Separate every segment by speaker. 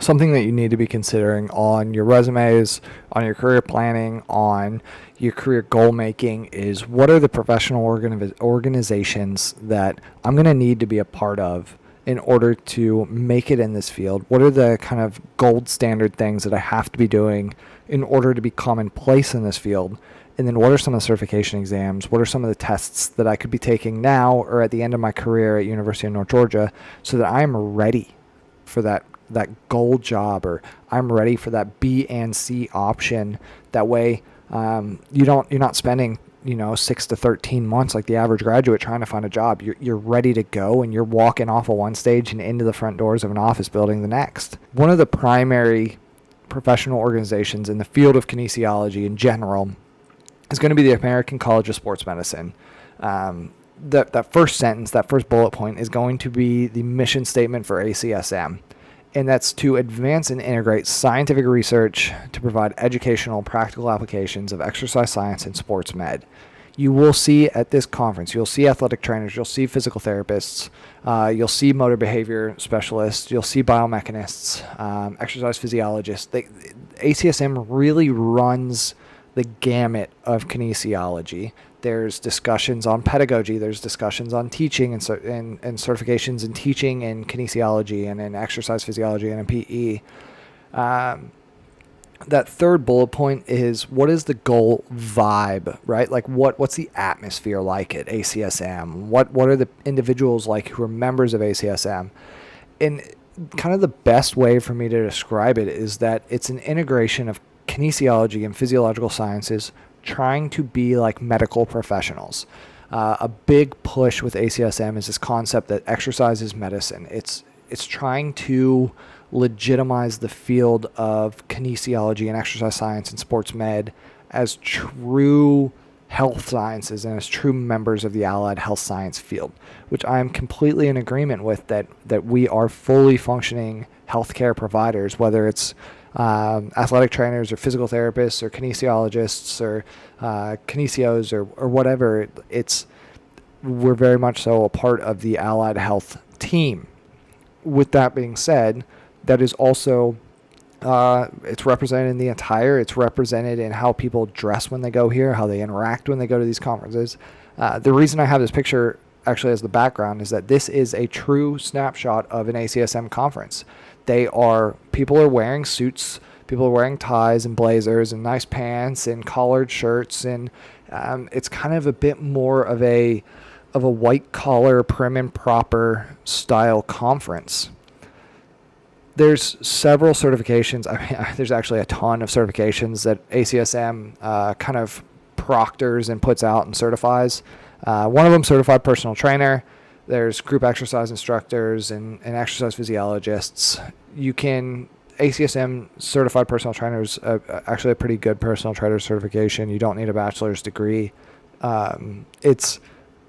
Speaker 1: something that you need to be considering on your resumes, on your career planning, on your career goal making is what are the professional organizations that I'm going to need to be a part of in order to make it in this field? What are the kind of gold standard things that I have to be doing in order to be commonplace in this field? And then what are some of the certification exams? What are some of the tests that I could be taking now or at the end of my career at University of North Georgia so that I'm ready for that gold job, or I'm ready for that B and C option. That way, you're not spending 6 to 13 months like the average graduate trying to find a job. You're ready to go, and you're walking off of one stage and into the front doors of an office building the next. One of the primary professional organizations in the field of kinesiology in general is going to be the American College of Sports Medicine. That first sentence, that first bullet point is going to be the mission statement for ACSM. And that's to advance and integrate scientific research to provide educational, practical applications of exercise science and sports med. You will see at this conference, you'll see athletic trainers, you'll see physical therapists, you'll see motor behavior specialists, you'll see biomechanists, exercise physiologists. ACSM really runs the gamut of kinesiology. There's discussions on pedagogy. There's discussions on teaching and certifications in teaching and kinesiology and in exercise physiology and in PE. That third bullet point is what is the goal vibe, right? Like what's the atmosphere like at ACSM? What are the individuals like who are members of ACSM? And kind of the best way for me to describe it is that it's an integration of kinesiology and physiological sciences trying to be like medical professionals. A big push with ACSM is this concept that exercise is medicine. It's trying to legitimize the field of kinesiology and exercise science and sports med as true health sciences and as true members of the allied health science field, which I am completely in agreement with, that we are fully functioning healthcare providers, whether it's athletic trainers or physical therapists or kinesiologists or kinesios or whatever. We're very much so a part of the allied health team. With that being said, that is also it's represented in the attire. It's represented in how people dress when they go here, how they interact when they go to these conferences. The reason I have this picture actually as the background is that this is a true snapshot of an ACSM conference. People are wearing suits, people are wearing ties and blazers and nice pants and collared shirts, and it's kind of a bit more of a white collar, prim and proper style conference. There's several certifications. I mean, there's actually a ton of certifications that ACSM kind of proctors and puts out and certifies. One of them, certified personal trainer. There's group exercise instructors and exercise physiologists. ACSM certified personal trainer is actually a pretty good personal trainer certification. You don't need a bachelor's degree. It's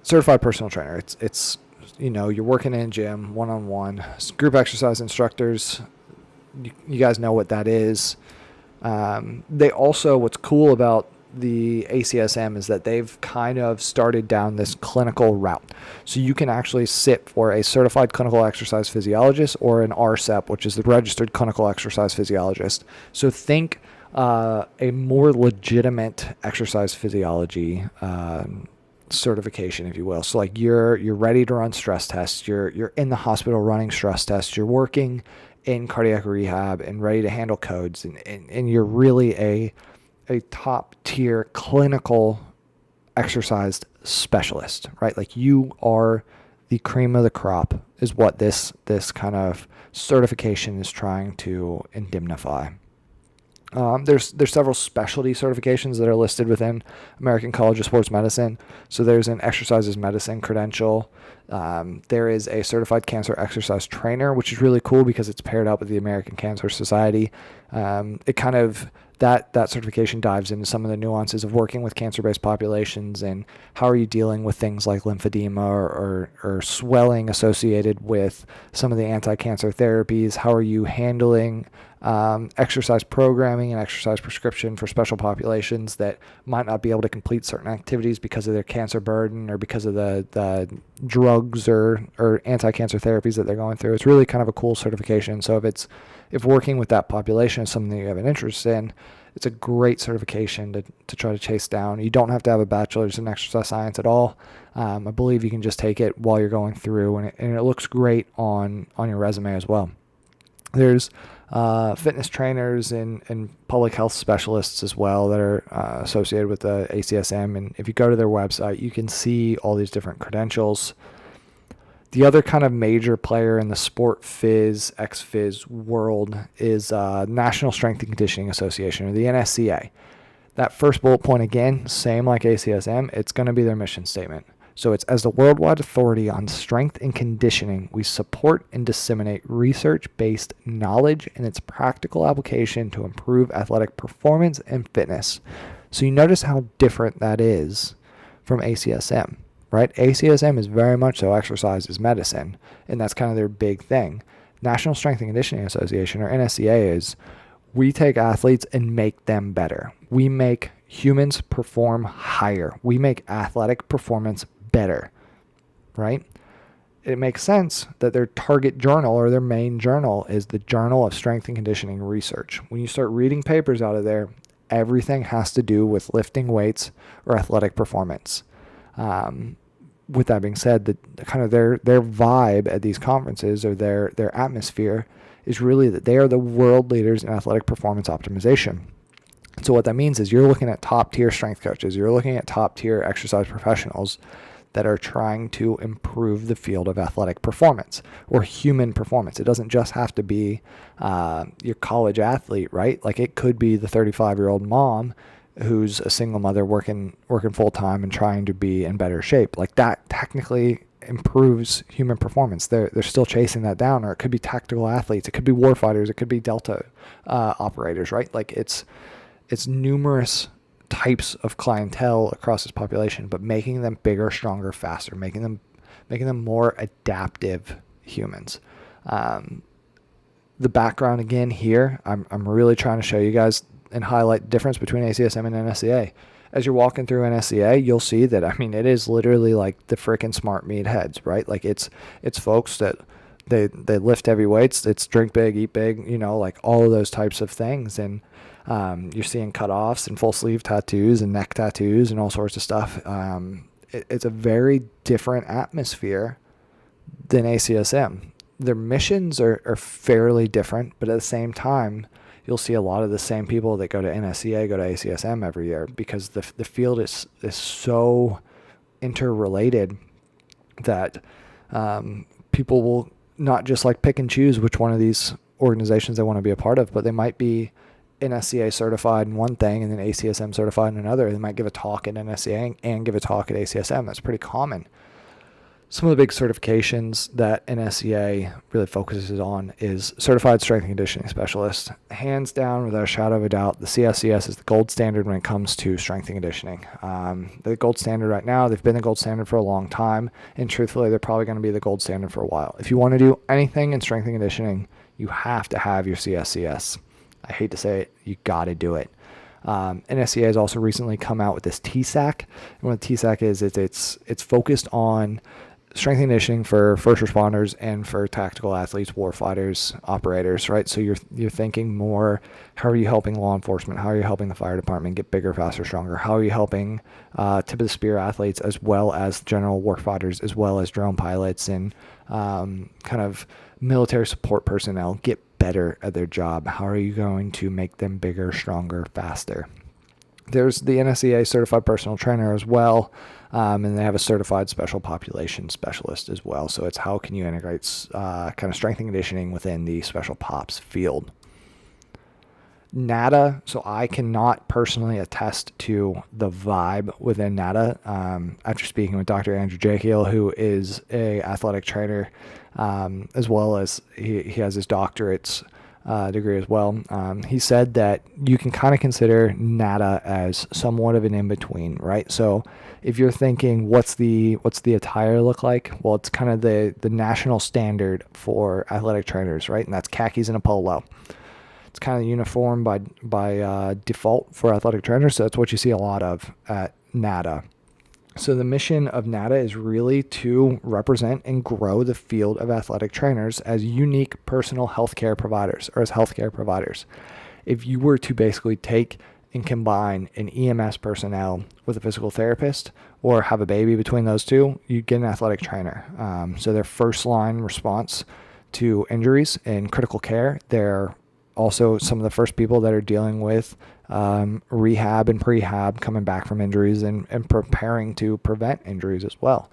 Speaker 1: certified personal trainer. It's you're working in a gym one-on-one. Group exercise instructors, you guys know what that is. What's cool about the ACSM is that they've kind of started down this clinical route. So you can actually sit for a certified clinical exercise physiologist or an RCEP, which is the registered clinical exercise physiologist. So think a more legitimate exercise physiology certification, if you will. So like you're ready to run stress tests. You're in the hospital running stress tests. You're working in cardiac rehab and ready to handle codes. And you're really a top tier clinical exercise specialist, right? Like you are the cream of the crop is what this kind of certification is trying to indemnify. There's several specialty certifications that are listed within American College of Sports Medicine. So there's an exercises medicine credential. There is a certified cancer exercise trainer, which is really cool because it's paired up with the American Cancer Society. That certification dives into some of the nuances of working with cancer-based populations and how are you dealing with things like lymphedema or swelling associated with some of the anti-cancer therapies. How are you handling exercise programming and exercise prescription for special populations that might not be able to complete certain activities because of their cancer burden or because of the drug drugs or anti-cancer therapies that they're going through. It's really kind of a cool certification. So if working with that population is something that you have an interest in, it's a great certification to try to chase down. You don't have to have a bachelor's in exercise science at all. I believe you can just take it while you're going through, and it looks great on your resume as well. There's fitness trainers and public health specialists as well that are associated with the ACSM. And if you go to their website, you can see all these different credentials. The other kind of major player in the sport phys, ex-phys world is National Strength and Conditioning Association, or the NSCA. That first bullet point, again, same like ACSM, it's going to be their mission statement. So it's, as the worldwide authority on strength and conditioning, we support and disseminate research-based knowledge and its practical application to improve athletic performance and fitness. So you notice how different that is from ACSM, right? ACSM is very much so exercise is medicine, and that's kind of their big thing. National Strength and Conditioning Association, or NSCA, is we take athletes and make them better. We make humans perform higher. We make athletic performance better, right? It makes sense that their target journal or their main journal is the Journal of Strength and Conditioning Research. When you start reading papers out of there, everything has to do with lifting weights or athletic performance. With that being said, the kind of their vibe at these conferences, or their atmosphere, is really that they are the world leaders in athletic performance optimization. So what that means is you're looking at top tier strength coaches, you're looking at top tier exercise professionals that are trying to improve the field of athletic performance or human performance. It doesn't just have to be your college athlete, right? Like, it could be the 35-year-old mom who's a single mother working full time and trying to be in better shape. Like, that technically improves human performance. They're still chasing that down. Or it could be tactical athletes, it could be warfighters, it could be Delta operators, right? Like, it's numerous types of clientele across this population, but making them bigger, stronger, faster, making them more adaptive humans. The background again here, I'm really trying to show you guys and highlight the difference between ACSM and NSCA. As you're walking through NSCA, you'll see that, I mean, it is literally like the freaking smart meatheads, right? Like, it's folks that they lift heavy weights, it's drink big, eat big, like all of those types of things. And you're seeing cutoffs and full sleeve tattoos and neck tattoos and all sorts of stuff. It's a very different atmosphere than ACSM. Their missions are fairly different, but at the same time, you'll see a lot of the same people that go to NSCA go to ACSM every year, because the field is so interrelated that people will not just like pick and choose which one of these organizations they want to be a part of, but they might be NSCA certified in one thing and then ACSM certified in another. They might give a talk at NSCA and give a talk at ACSM. That's pretty common. Some of the big certifications that NSCA really focuses on is Certified Strength and Conditioning Specialist. Hands down, without a shadow of a doubt, the CSCS is the gold standard when it comes to strength and conditioning. The gold standard right now, they've been the gold standard for a long time, and truthfully, they're probably going to be the gold standard for a while. If you want to do anything in strength and conditioning, you have to have your CSCS. I hate to say it, you got to do it. NSCA has also recently come out with this TSAC, and what the TSAC is, it's focused on strength and conditioning for first responders and for tactical athletes, warfighters, operators, right? So you're thinking more, how are you helping law enforcement? How are you helping the fire department get bigger, faster, stronger? How are you helping tip of the spear athletes, as well as general warfighters, as well as drone pilots and kind of military support personnel get better at their job? How are you going to make them bigger, stronger, faster? There's the NSCA certified personal trainer as well. And they have a certified special population specialist as well. So it's how can you integrate kind of strength and conditioning within the special pops field. NATA, so I cannot personally attest to the vibe within NATA. After speaking with Dr. Andrew Jekyll, who is a athletic trainer, as well as he has his doctorate's degree as well. He said that you can kind of consider NATA as somewhat of an in-between, right? So if you're thinking, what's the attire look like? Well, it's kind of the national standard for athletic trainers, right? And that's khakis and a polo. It's kind of uniform by default for athletic trainers, so that's what you see a lot of at NATA. So the mission of NATA is really to represent and grow the field of athletic trainers as unique personal healthcare providers, or as healthcare providers. If you were to basically take and combine an EMS personnel with a physical therapist, or have a baby between those two, you get an athletic trainer. So their first line response to injuries and critical care. They're also some of the first people that are dealing with rehab and prehab, coming back from injuries and preparing to prevent injuries as well.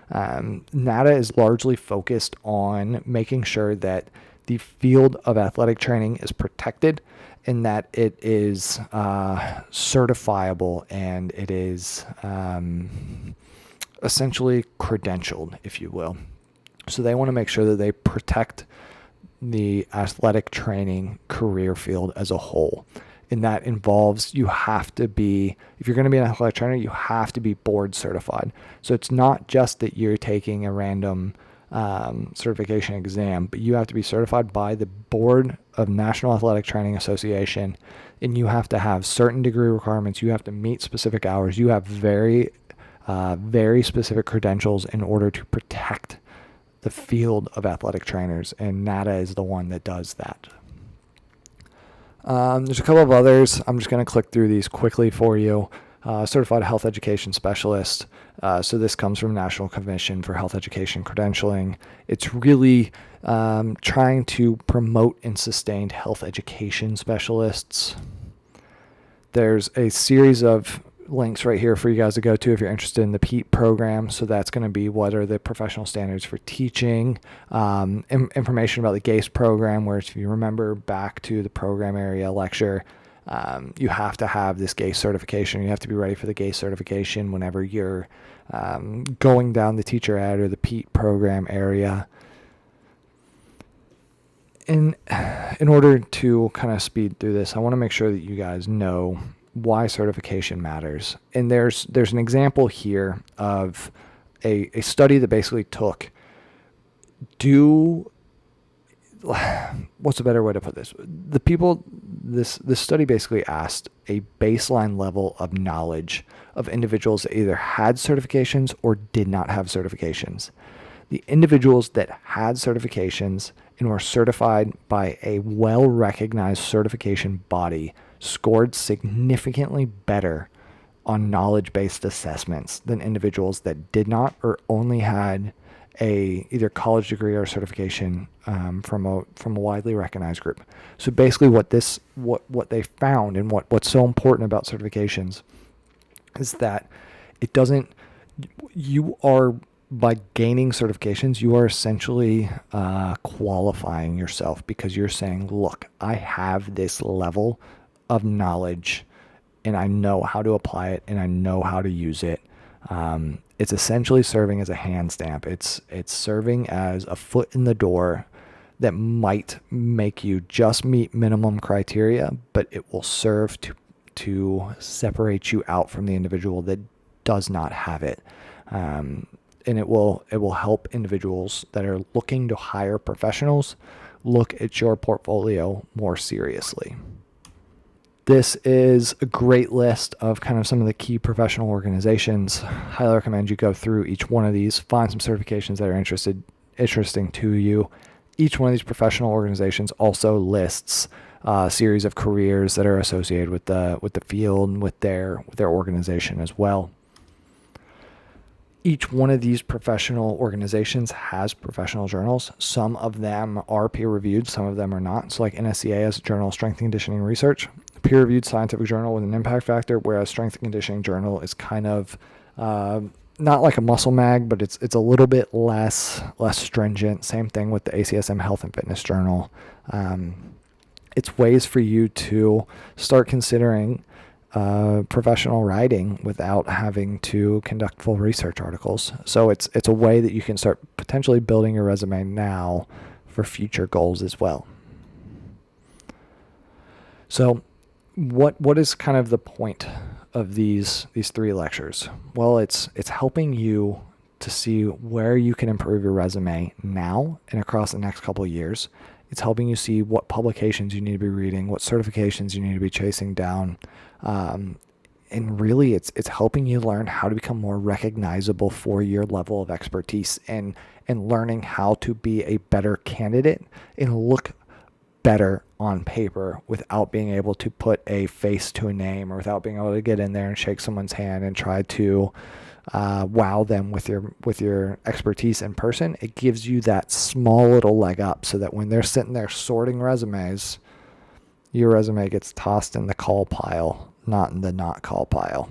Speaker 1: NATA is largely focused on making sure that the field of athletic training is protected, and that it is certifiable, and it is essentially credentialed, if you will. So they want to make sure that they protect the athletic training career field as a whole. And that involves, you have to be, if you're going to be an athletic trainer, you have to be board certified. So it's not just that you're taking a random certification exam, but you have to be certified by the Board of National Athletic Training Association, and you have to have certain degree requirements. You have to meet specific hours. You have very specific credentials in order to protect the field of athletic trainers, and NATA is the one that does that. There's a couple of others. I'm just going to click through these quickly for you. Certified Health Education Specialist. So this comes from National Commission for Health Education Credentialing. It's really trying to promote and sustain health education specialists. There's a series of links right here for you guys to go to if you're interested in the PEAT program. So that's going to be what are the professional standards for teaching, information about the GACE program, where if you remember back to the program area lecture, you have to have this GACE certification. You have to be ready for the GACE certification whenever you're going down the teacher ed or the PEAT program area. In order to kind of speed through this, I want to make sure that you guys know why certification matters. And there's an example here of a study that basically took, what's a better way to put this? This study basically asked a baseline level of knowledge of individuals that either had certifications or did not have certifications. The individuals that had certifications and were certified by a well-recognized certification body scored significantly better on knowledge-based assessments than individuals that did not or only had a either college degree or certification from a widely recognized group. So basically what they found, and what's so important about certifications, is that by gaining certifications, you are essentially qualifying yourself, because you're saying, look, I have this level of knowledge and I know how to apply it and I know how to use it. It's essentially serving as a hand stamp. It's serving as a foot in the door that might make you just meet minimum criteria, but it will serve to separate you out from the individual that does not have it. And it will help individuals that are looking to hire professionals look at your portfolio more seriously. This is a great list of kind of some of the key professional organizations. Highly recommend you go through each one of these, find some certifications that are interesting to you. Each one of these professional organizations also lists a series of careers that are associated with the field and with their organization as well. Each one of these professional organizations has professional journals. Some of them are peer-reviewed, some of them are not. So like NSCA has a journal, Strength and Conditioning Research, a peer-reviewed scientific journal with an impact factor, whereas Strength and Conditioning Journal is kind of not like a muscle mag, but it's a little bit less stringent. Same thing with the ACSM Health and Fitness Journal. It's ways for you to start considering professional writing without having to conduct full research articles. So it's a way that you can start potentially building your resume now for future goals as well. So what is kind of the point of these three lectures? Well, it's helping you to see where you can improve your resume now and across the next couple of years. It's helping you see what publications you need to be reading, what certifications you need to be chasing down. and really it's helping you learn how to become more recognizable for your level of expertise, and learning how to be a better candidate and look better on paper without being able to put a face to a name, or without being able to get in there and shake someone's hand and try to wow them with your expertise in person. It gives you that small little leg up, so that when they're sitting there sorting resumes, your resume gets tossed in the call pile, not in the not call pile.